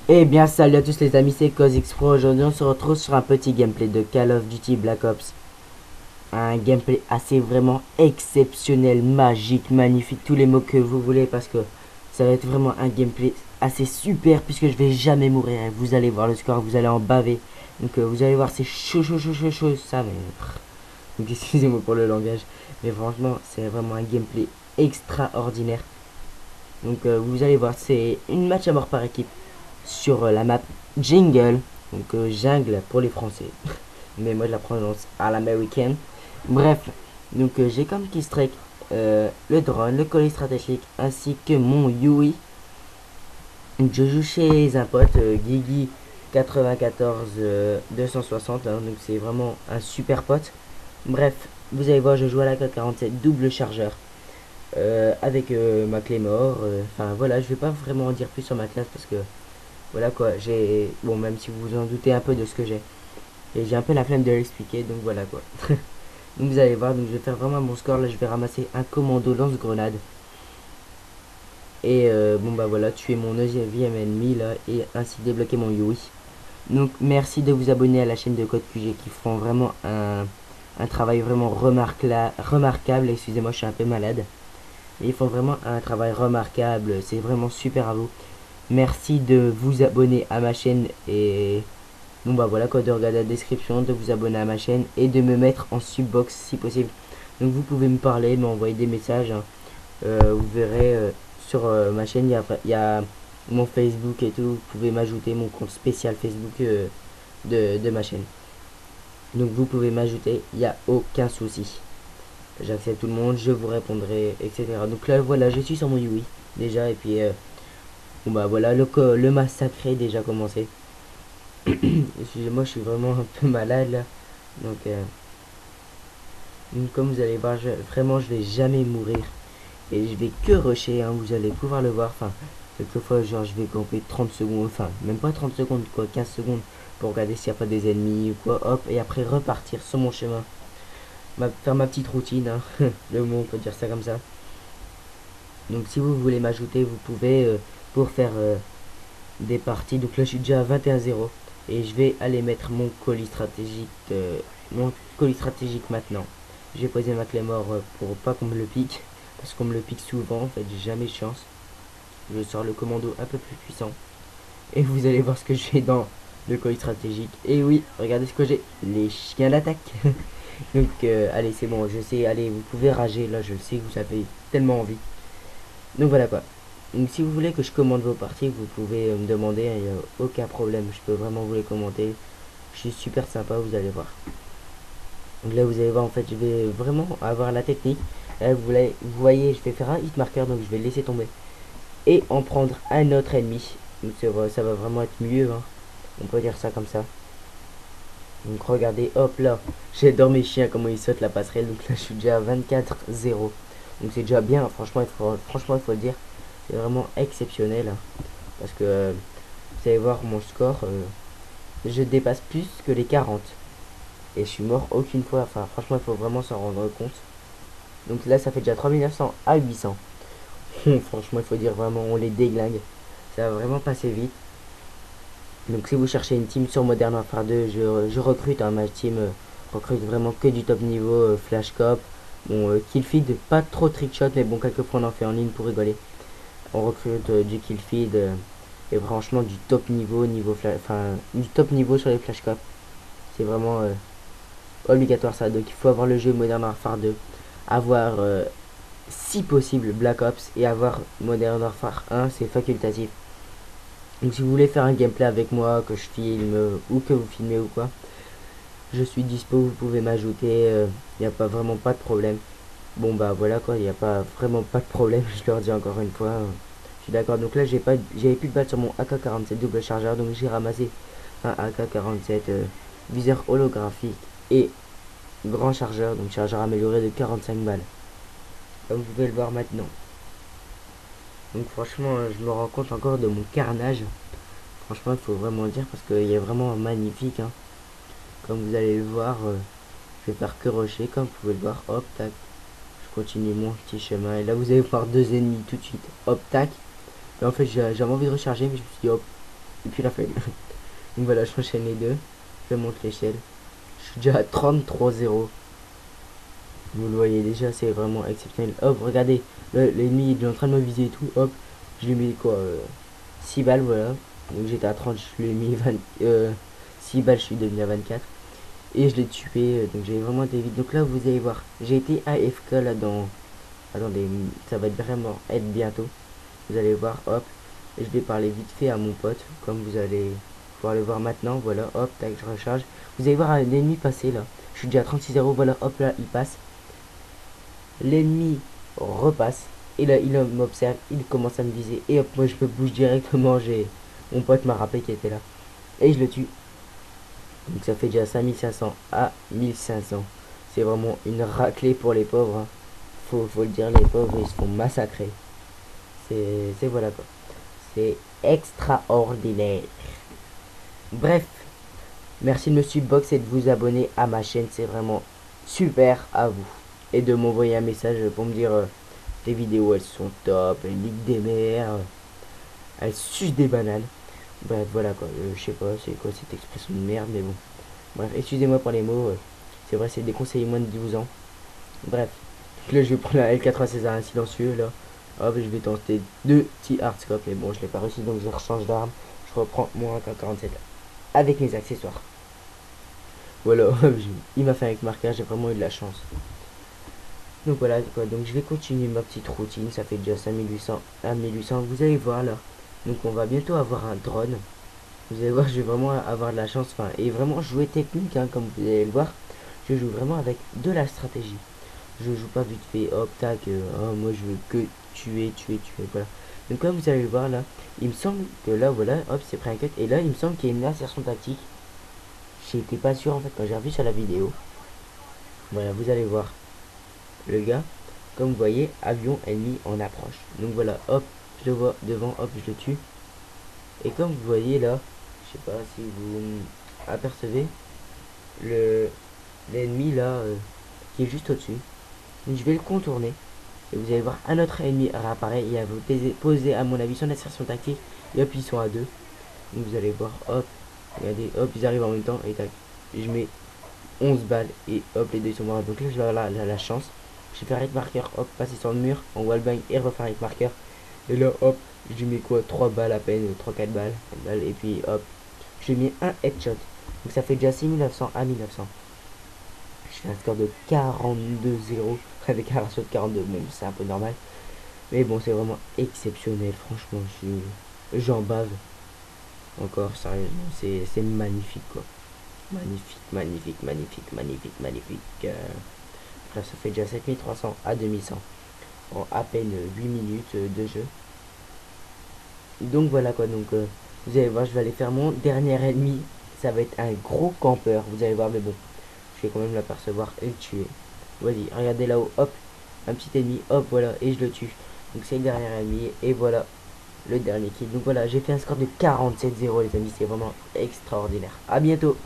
Eh bien salut à tous les amis, c'est Cosix Pro. Aujourd'hui on se retrouve sur un petit gameplay de Call of Duty Black Ops. Un gameplay assez vraiment exceptionnel, magique, magnifique, tous les mots que vous voulez, parce que ça va être vraiment un gameplay assez super puisque je vais jamais mourir. Vous allez voir le score, vous allez en baver. Donc vous allez voir, c'est chaud chaud chaud chaud chaud ça, mais donc excusez-moi pour le langage, mais franchement c'est vraiment un gameplay extraordinaire. Donc vous allez voir, c'est une match à mort par équipe sur la map Jingle, donc jungle pour les Français, mais moi je la prononce à l'américaine. Bref, donc j'ai comme keystrike le drone, le colis stratégique ainsi que mon Yui. Donc, je joue chez un pote Guigui 94 260, hein, donc c'est vraiment un super pote. Bref, vous allez voir, je joue à la 447 double chargeur avec ma Claymore. Enfin voilà, je vais pas vraiment en dire plus sur ma classe parce que voilà quoi, j'ai. Bon, même si vous vous en doutez un peu de ce que j'ai. Et j'ai un peu la flemme de l'expliquer, donc voilà quoi. Donc vous allez voir, donc je vais faire vraiment mon score. Là, je vais ramasser un commando lance-grenade. Et bon bah voilà, tuer mon 9ème ennemi là. Et ainsi débloquer mon Yui. Donc merci de vous abonner à la chaîne de Code QG qui font vraiment un travail vraiment remarquable. Excusez-moi, je suis un peu malade. Et ils font vraiment un travail remarquable. C'est vraiment super à vous. Merci de vous abonner à ma chaîne et bon bah voilà quoi, de regarder la description, de vous abonner à ma chaîne et de me mettre en subbox si possible. Donc vous pouvez me parler, m'envoyer des messages, hein. Vous verrez sur ma chaîne, il y a mon Facebook et tout. Vous pouvez m'ajouter mon compte spécial Facebook de ma chaîne. Donc vous pouvez m'ajouter, il n'y a aucun souci. J'accepte tout le monde, je vous répondrai, etc. Donc là voilà, je suis sur mon Yui déjà et puis bon bah voilà, le massacre est déjà commencé. Excusez-moi, je suis vraiment un peu malade là. Donc comme vous allez voir, vraiment je vais jamais mourir. Et je vais que rusher, hein, vous allez pouvoir le voir. Enfin, quelquefois, genre, je vais camper 30 secondes, enfin, même pas 30 secondes, quoi, 15 secondes pour regarder s'il n'y a pas des ennemis ou quoi, hop, et après repartir sur mon chemin. Faire ma petite routine, hein. Le mot, on peut dire ça comme ça. Donc si vous voulez m'ajouter, vous pouvez pour faire des parties. Donc là, je suis déjà à 21-0 et je vais aller mettre mon colis stratégique maintenant. J'ai posé ma clé mort pour pas qu'on me le pique, parce qu'on me le pique souvent. En fait, j'ai jamais de chance. Je sors le commando un peu plus puissant et vous allez voir ce que j'ai dans le colis stratégique. Et oui, regardez ce que j'ai, les chiens d'attaque. Donc allez, c'est bon, je sais, allez, vous pouvez rager. Là, je sais que vous avez tellement envie. Donc voilà quoi. Donc si vous voulez que je commande vos parties, vous pouvez me demander, il n'y a aucun problème, je peux vraiment vous les commenter. Je suis super sympa, vous allez voir. Donc là vous allez voir, en fait je vais vraiment avoir la technique. Là vous voyez, je vais faire un hit marker, donc je vais laisser tomber. Et en prendre un autre ennemi. Donc ça va vraiment être mieux, hein. On peut dire ça comme ça. Donc regardez, hop là, j'adore mes chiens, comment ils sautent la passerelle. Donc là je suis déjà à 24-0. Donc c'est déjà bien, franchement il faut le dire. C'est vraiment exceptionnel, hein. Parce que vous allez voir mon score, je dépasse plus que les 40. Et je suis mort aucune fois. Enfin, franchement, il faut vraiment s'en rendre compte. Donc là, ça fait déjà 3900 à 800. Franchement, il faut dire vraiment, on les déglingue. Ça va vraiment passer vite. Donc si vous cherchez une team sur Modern Warfare 2, je recrute, hein, ma team recrute vraiment que du top niveau, Flash Cop. Bon, Killfeed, pas trop trickshot, mais bon, quelquefois on en fait en ligne pour rigoler. On recrute du Killfeed et franchement du top niveau, enfin du top niveau sur les Flash Cop. C'est vraiment obligatoire ça. Donc il faut avoir le jeu Modern Warfare 2, avoir si possible Black Ops et avoir Modern Warfare 1, c'est facultatif. Donc si vous voulez faire un gameplay avec moi, que je filme ou que vous filmez ou quoi, je suis dispo, vous pouvez m'ajouter, il n'y a pas vraiment pas de problème. Bon bah voilà quoi, il n'y a pas vraiment pas de problème, je leur dis encore une fois. Je suis d'accord, donc là j'avais plus de balles sur mon AK-47 double chargeur, donc j'ai ramassé un AK-47 viseur holographique et grand chargeur, donc chargeur amélioré de 45 balles. Comme vous pouvez le voir maintenant. Donc franchement, je me rends compte encore de mon carnage. Franchement, il faut vraiment dire parce qu'il est vraiment magnifique, hein. Comme vous allez le voir, je vais faire que rusher, comme vous pouvez le voir. Hop, tac. Je continue mon petit chemin. Et là, vous allez voir deux ennemis tout de suite. Hop, tac. Et en fait, j'avais envie de recharger, mais je me suis dit, hop, Et puis la feuille. Donc voilà, j'enchaîne les deux. Je monte l'échelle. Je suis déjà à 33-0. Vous le voyez déjà, c'est vraiment exceptionnel. Hop, regardez, l'ennemi il est en train de me viser et tout. Hop, je lui ai mis quoi 6 balles, voilà. Donc j'étais à 30, je lui ai mis 6 balles, je suis devenu à 24. Et je l'ai tué, donc j'ai vraiment été vite. Donc là, vous allez voir, j'ai été AFK là dans... Attendez, ça va vraiment être bientôt. Vous allez voir, hop. Et je vais parler vite fait à mon pote, comme vous allez pouvoir le voir maintenant. Voilà, hop, tac, je recharge. Vous allez voir un ennemi passer là. Je suis déjà à 36-0, voilà, hop là, il passe. L'ennemi repasse. Et là, il m'observe, il commence à me viser. Et hop, moi je me bouge directement. Mon pote m'a rappelé qu'il était là. Et je le tue. Donc ça fait déjà 5500 à 1500. C'est vraiment une raclée pour les pauvres. Hein. Faut le dire, les pauvres, ils se font massacrer. C'est voilà quoi. C'est extraordinaire. Bref, merci de me suivre box et de vous abonner à ma chaîne. C'est vraiment super à vous. Et de m'envoyer un message pour me dire tes vidéos elles sont top, elles niquent des mères, elles sucent des bananes. Bref, voilà quoi. Je sais pas c'est quoi cette expression de merde, mais bon. Bref, excusez-moi pour les mots. C'est vrai, c'est déconseillé moins de 12 ans. Bref. Là, je vais prendre la L96 à un silencieux là. Hop, je vais tenter 2 petits hardscopes. Mais bon, je l'ai pas réussi donc je rechange d'arme. Je reprends mon AK-47 avec mes accessoires. Voilà, il m'a fait avec marqueur, j'ai vraiment eu de la chance. Donc voilà quoi, donc je vais continuer ma petite routine, ça fait déjà 5800 à 1800, vous allez voir là. Donc on va bientôt avoir un drone. Vous allez voir, je vais vraiment avoir de la chance, enfin, et vraiment jouer technique, hein, comme vous allez le voir. Je joue vraiment avec de la stratégie. Je joue pas vite fait, hop, tac, oh, moi je veux que tuer, voilà. Donc comme vous allez le voir là, il me semble que là, voilà, hop, c'est pris un cut, et là, il me semble qu'il y a une insertion tactique. J'étais pas sûr en fait quand j'ai revu sur la vidéo. Voilà, vous allez voir. Le gars, comme vous voyez, avion ennemi en approche. Donc voilà, hop, je le vois devant, hop, je le tue. Et comme vous voyez là, je sais pas si vous apercevez l'ennemi là qui est juste au-dessus. Donc je vais le contourner. Et vous allez voir un autre ennemi réapparaît et à vous poser à mon avis son insertion tactique. Et hop, ils sont à deux. Donc vous allez voir, hop, regardez, hop, ils arrivent en même temps et tac. Je mets 11 balles et hop, les deux ils sont morts. Donc là, je vais avoir la chance. Je vais faire avec marqueur, hop, passer sur le mur, en wallbang et refaire avec marqueur. Et là, hop, je mets quoi 3 balles à peine, 3-4 balles, 4 balles, et puis hop, je mets un headshot. Donc ça fait déjà 6900 à 1900. Je fais un score de 42-0 avec un ratio de 42, bon, c'est un peu normal. Mais bon, c'est vraiment exceptionnel, franchement, j'en bave. Encore, sérieusement, c'est magnifique quoi. Magnifique, magnifique, magnifique, magnifique, magnifique. Là, ça fait déjà 7300 à 2100 en à peine 8 minutes de jeu. Donc voilà quoi, donc vous allez voir, je vais aller faire mon dernier ennemi. Ça va être un gros campeur, vous allez voir, mais bon, je vais quand même l'apercevoir et le tuer. Vas-y, regardez là-haut, hop, un petit ennemi, hop, voilà, et je le tue. Donc c'est le dernier ennemi, et voilà, le dernier kill. Donc voilà, j'ai fait un score de 47-0 les amis, c'est vraiment extraordinaire. À bientôt.